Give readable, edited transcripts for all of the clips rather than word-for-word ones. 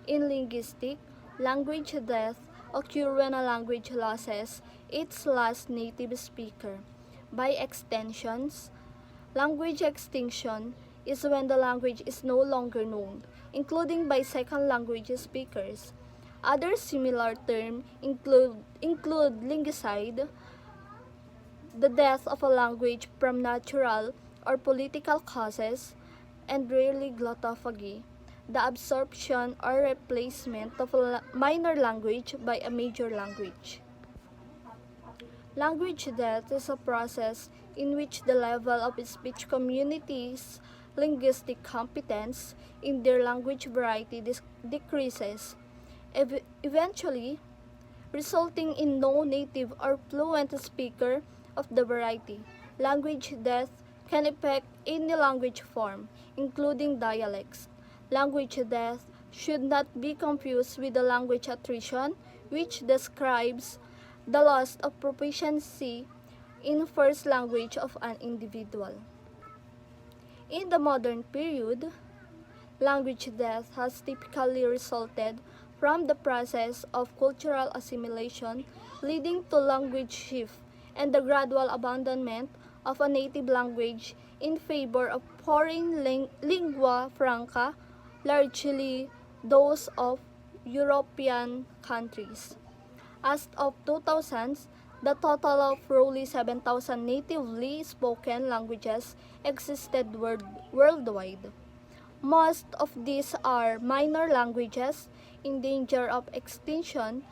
In linguistics, language death occurs when a language loses its last native speaker. By extensions, language extinction is when the language is no longer known, including by second language speakers. Other similar terms include linguicide, the death of a language from natural or political causes, and rarely glottophagy, the absorption or replacement of a minor language by a major language. Language death is a process in which the level of speech communities' linguistic competence in their language variety decreases, eventually resulting in no native or fluent speaker of the variety. Language death can affect any language form, including dialects. Language death should not be confused with the language attrition, which describes the loss of proficiency in first language of an individual. In the modern period, language death has typically resulted from the process of cultural assimilation leading to language shift and the gradual abandonment of a native language in favor of foreign lingua franca, largely those of European countries. As of 2000s, the total of roughly 7,000 natively spoken languages existed worldwide. Most of these are minor languages in danger of extinction.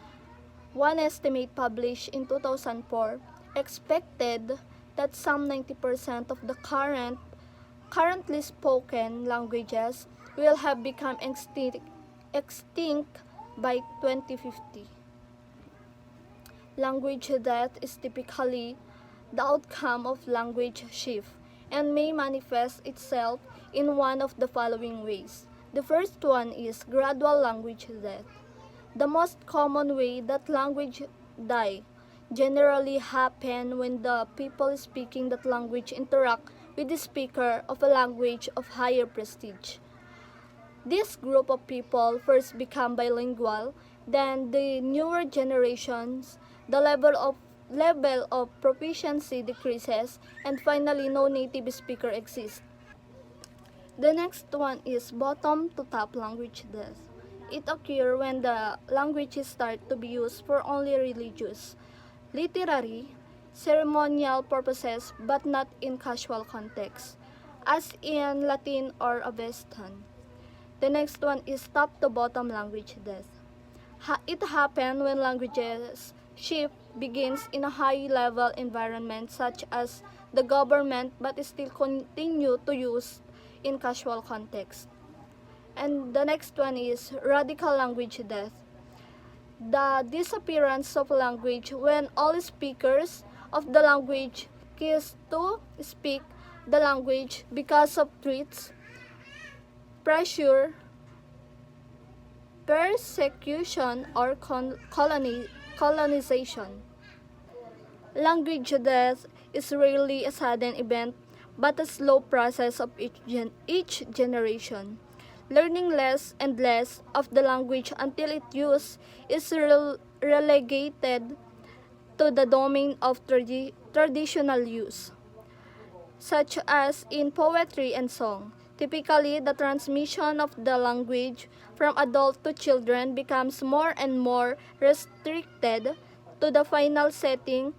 One estimate published in 2004 expected that some 90% of the currently spoken languages will have become extinct by 2050. Language death is typically the outcome of language shift and may manifest itself in one of the following ways. The first one is gradual language death. The most common way that language die generally happen when the people speaking that language interact with the speaker of a language of higher prestige. This group of people first become bilingual, then the newer generations, the level of proficiency decreases, and finally no native speaker exists. The next one is bottom to top language death. It occurs when the languages start to be used for only religious, literary, ceremonial purposes but not in casual context, as in Latin or Avestan. The next one is top to bottom language death. It happens when languages shift begins in a high-level environment such as the government but still continue to use in casual context. And the next one is radical language death. The disappearance of language when all speakers of the language cease to speak the language because of threats, pressure, persecution, or colonization. Language death is rarely a sudden event but a slow process of each generation. Learning less and less of the language until its use is relegated to the domain of traditional use, such as in poetry and song. Typically, the transmission of the language from adult to children becomes more and more restricted to the final setting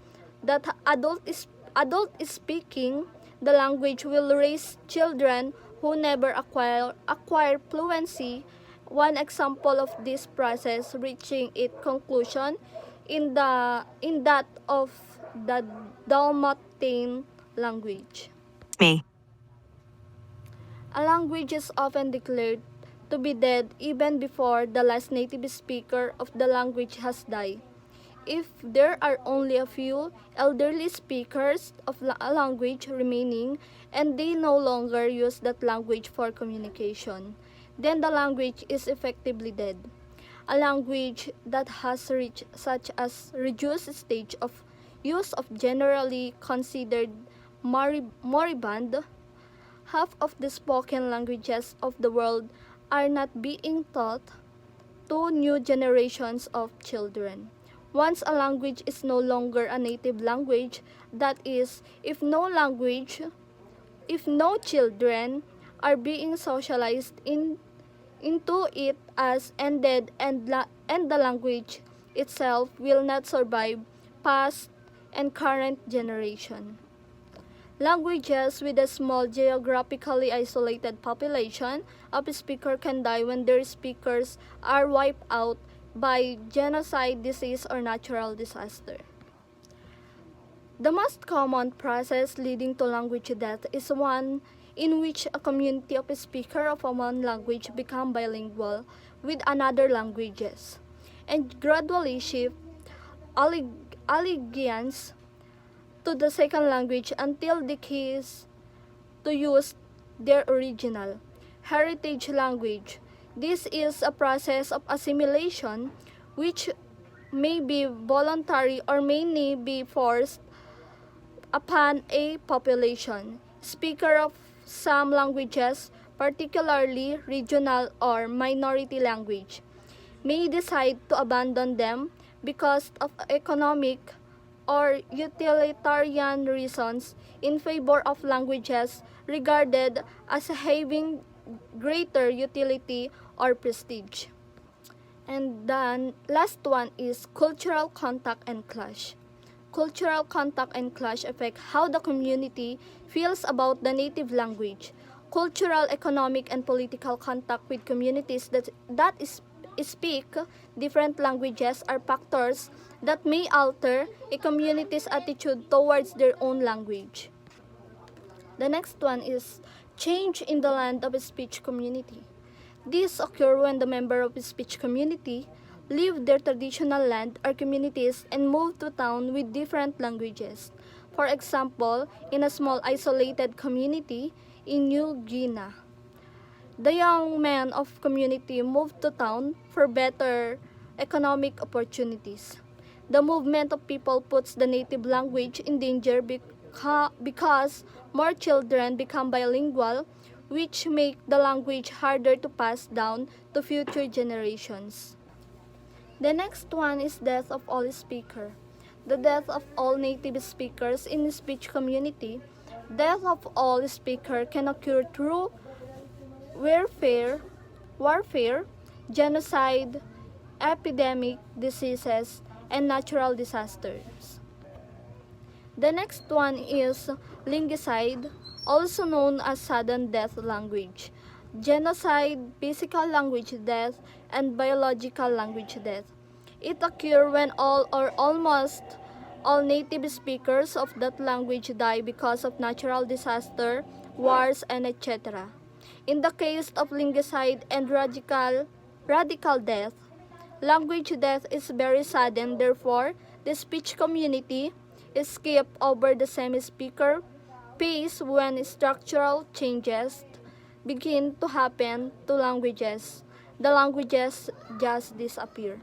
that adult speaking the language will raise children who never acquire fluency. One example of this process reaching its conclusion in that of the Dalmatian language. Me. A language is often declared to be dead even before the last native speaker of the language has died. If there are only a few elderly speakers of a language remaining and they no longer use that language for communication, then the language is effectively dead. A language that has reached such as reduced stage of use of generally considered moribund. Half of the spoken languages of the world are not being taught to new generations of children. Once a language is no longer a native language, that is, if no children are being socialized into it as ended and the language itself will not survive past and current generation. Languages with a small geographically isolated population of speakers can die when their speakers are wiped out by genocide, disease, or natural disaster. The most common process leading to language death is one in which a community of speakers of one language become bilingual with another languages and gradually shift allegiance to the second language until decades to use their original heritage language. This is a process of assimilation which may be voluntary or may be forced upon a population. Speaker of some languages, particularly regional or minority language, may decide to abandon them because of economic or utilitarian reasons in favor of languages regarded as having greater utility or prestige. And then last one is cultural contact and clash. Cultural contact and clash affect how the community feels about the native language. Cultural, economic, and political contact with communities that speak different languages are factors that may alter a community's attitude towards their own language. The next one is change in the land of a speech community. This occurs when the member of a speech community leave their traditional land or communities and move to town with different languages. For example, in a small isolated community in New Guinea, the young men of community moved to town for better economic opportunities. The movement of people puts the native language in danger because more children become bilingual, which make the language harder to pass down to future generations. The next one is death of all speakers. The death of all native speakers in the speech community. Death of all speakers can occur through warfare, genocide, epidemic, diseases, and natural disasters. The next one is linguicide, also known as sudden death language. Genocide, physical language death, and biological language death. It occurs when all or almost all native speakers of that language die because of natural disaster, wars, and etc. In the case of linguicide and radical death, language death is very sudden, therefore, the speech community is skipped over the semi-speaker phase when structural changes begin to happen to languages. The languages just disappear.